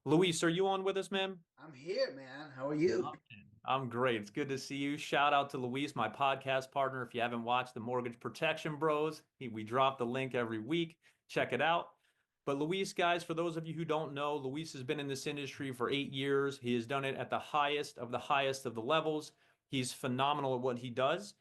Luis, are you on with us, man? I'm here, man. How are you? I'm great. It's good to see you. Shout out to Luis, my podcast partner. If you haven't watched the Mortgage Protection Bros, we drop the link every week. Check it out. But Luis, guys, for those of you who don't know, Luis has been in this industry for 8 years. He has done it at the highest of the levels. He's phenomenal at what he does.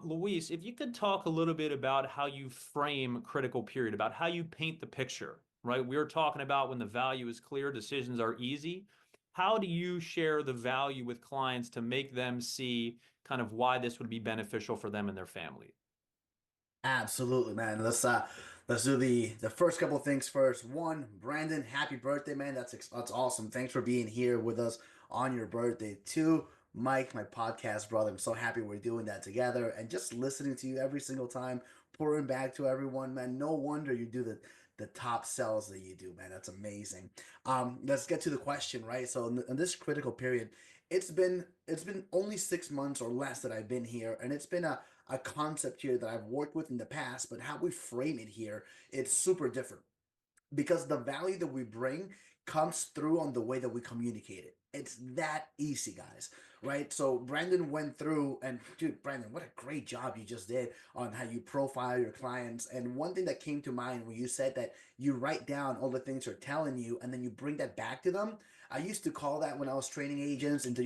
Luis, if you could talk a little bit about how you frame critical period, about how you paint the picture, right? We are talking about when the value is clear, decisions are easy. How do you share the value with clients to make them see kind of why this would be beneficial for them and their family? Absolutely, man. Let's do the first couple of things first. One, Brandon, happy birthday, man. That's awesome. Thanks for being here with us on your birthday. Two, Mike, my podcast brother. I'm so happy we're doing that together and just listening to you every single time, pouring back to everyone, man. No wonder you do the top sells that you do, man. That's amazing. Let's get to the question, right? So in this critical period, it's been only 6 months or less that I've been here, and it's been a concept here that I've worked with in the past, but how we frame it here, it's super different because the value that we bring comes through on the way that we communicate it. It's that easy, guys, right? So Brandon went through, and dude, Brandon, what a great job you just did on how you profile your clients. And one thing that came to mind when you said that you write down all the things they're telling you and then you bring that back to them. I used to call that when I was training agents into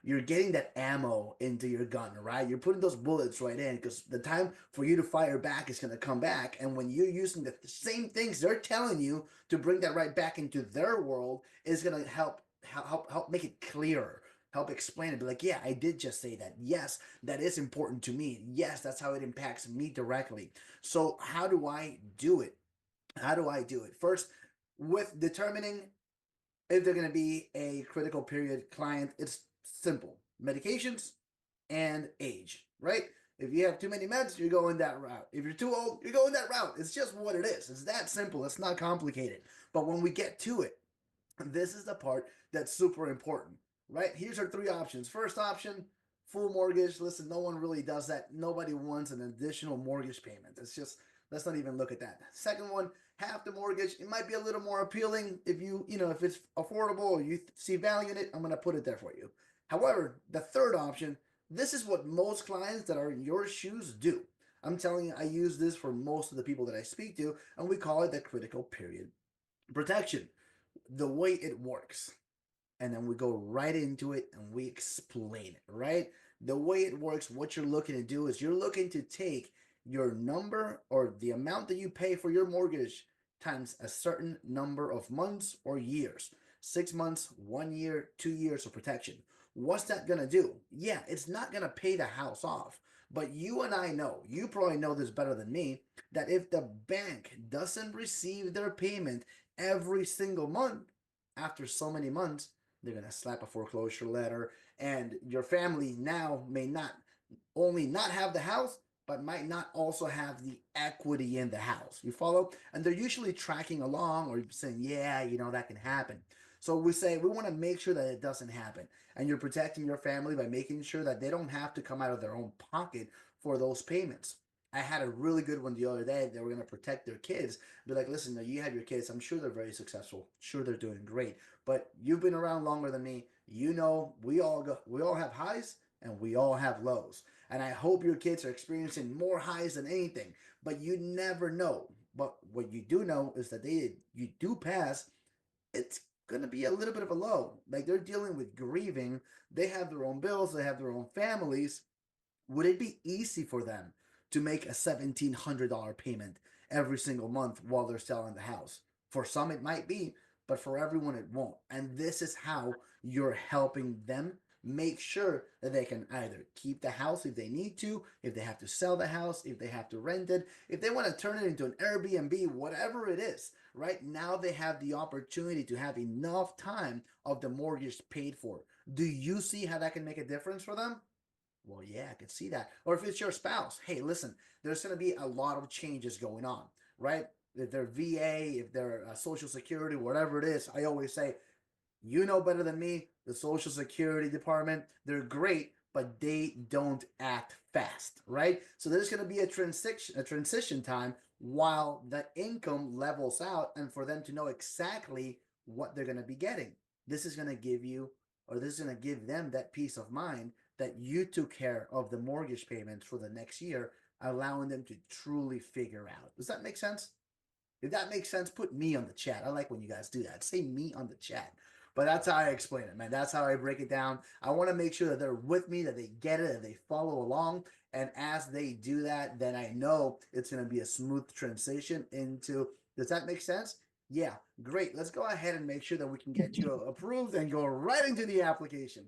you're getting that ammo into your gun, right? You're putting those bullets right in because the time for you to fire back is going to come back. And when you're using the same things they're telling you to bring that right back into their world, is going to help make it clearer. Help explain it. Be like, yeah, I did just say that. Yes, that is important to me. Yes, that's how it impacts me directly. So how do I do it? How do I do it? First, with determining if they're going to be a critical period client, it's simple: medications and age, right? If you have too many meds, you're going that route. If you're too old, you're going that route. It's just what it is. It's that simple. It's not complicated. But when we get to it, this is the part that's super important, right? Here's our three options. First option, full mortgage. Listen, no one really does that. Nobody wants an additional mortgage payment. It's just, let's not even look at that. Second one, half the mortgage. It might be a little more appealing if if it's affordable or you see value in it. I'm going to put it there for you. However, the third option, this is what most clients that are in your shoes do. I'm telling you, I use this for most of the people that I speak to, and we call it the critical period protection. The way it works, and then we go right into it and we explain it, right? The way it works, what you're looking to do is you're looking to take your number or the amount that you pay for your mortgage times a certain number of months or years. 6 months, 1 year, 2 years of protection. What's that gonna do? Yeah, it's not gonna pay the house off. But you and I know, you probably know this better than me, that if the bank doesn't receive their payment every single month, after so many months, they're going to slap a foreclosure letter, and your family now may not only not have the house, but might not also have the equity in the house. You follow? And they're usually tracking along or saying, yeah, that can happen. So we say we want to make sure that it doesn't happen. And you're protecting your family by making sure that they don't have to come out of their own pocket for those payments. I had a really good one the other day. They were going to protect their kids. Be like, listen, you have your kids. I'm sure they're very successful. Sure, they're doing great. But you've been around longer than me. We all have highs and we all have lows. And I hope your kids are experiencing more highs than anything. But you never know. But what you do know is that you do pass. It's gonna be a little bit of a low. Like they're dealing with grieving. They have their own bills. They have their own families. Would it be easy for them to make a $1,700 payment every single month while they're selling the house? For some, it might be, but for everyone, it won't. And this is how you're helping them make sure that they can either keep the house if they need to, if they have to sell the house, if they have to rent it, if they want to turn it into an Airbnb, whatever it is. Right now, they have the opportunity to have enough time of the mortgage paid for. Do you see how that can make a difference for them? Well, yeah, I can see that. Or if it's your spouse, hey, listen, there's going to be a lot of changes going on, right? If they're VA, if they're Social Security, whatever it is, I always say, you know better than me, the Social Security Department, they're great, but they don't act fast, right? So there's going to be a transition time while the income levels out and for them to know exactly what they're going to be getting. This is going to give you, or this is going to give them that peace of mind that you took care of the mortgage payments for the next year, allowing them to truly figure out. Does that make sense? If that makes sense, put me on the chat. I like when you guys do that. Say me on the chat. But that's how I explain it, man. That's how I break it down. I want to make sure that they're with me, that they get it, that they follow along. And as they do that, then I know it's going to be a smooth transition into. Does that make sense? Yeah, great. Let's go ahead and make sure that we can get you approved and go right into the application.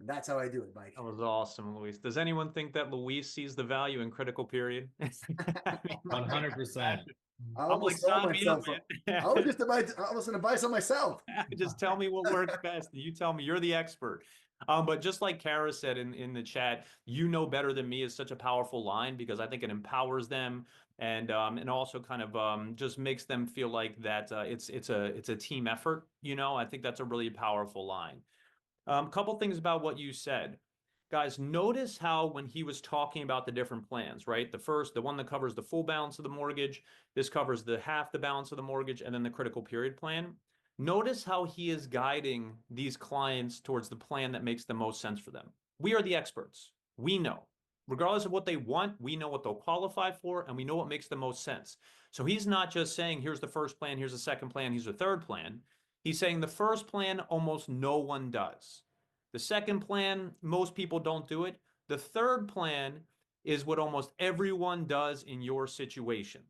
That's how I do it, Mike. That was awesome, Luis. Does anyone think that Luis sees the value in critical period? I mean, 100%. I I'm like, almost sold sign me up, myself. man. I was just about to, I was going to buy some myself. Just tell me what works best. You tell me. You're the expert. But just like Kara said in the chat, you know better than me is such a powerful line because I think it empowers them and also kind of just makes them feel like that it's a team effort. You know, I think that's a really powerful line. Couple things about what you said. Guys, notice how when he was talking about the different plans, right? The one that covers the full balance of the mortgage, this covers the half the balance of the mortgage, and then the critical period plan. Notice how he is guiding these clients towards the plan that makes the most sense for them. We are the experts. We know. Regardless of what they want, we know what they'll qualify for, and we know what makes the most sense. So he's not just saying, here's the first plan, here's the second plan, here's the third plan. He's saying the first plan, almost no one does. The second plan, most people don't do it. The third plan is what almost everyone does in your situation.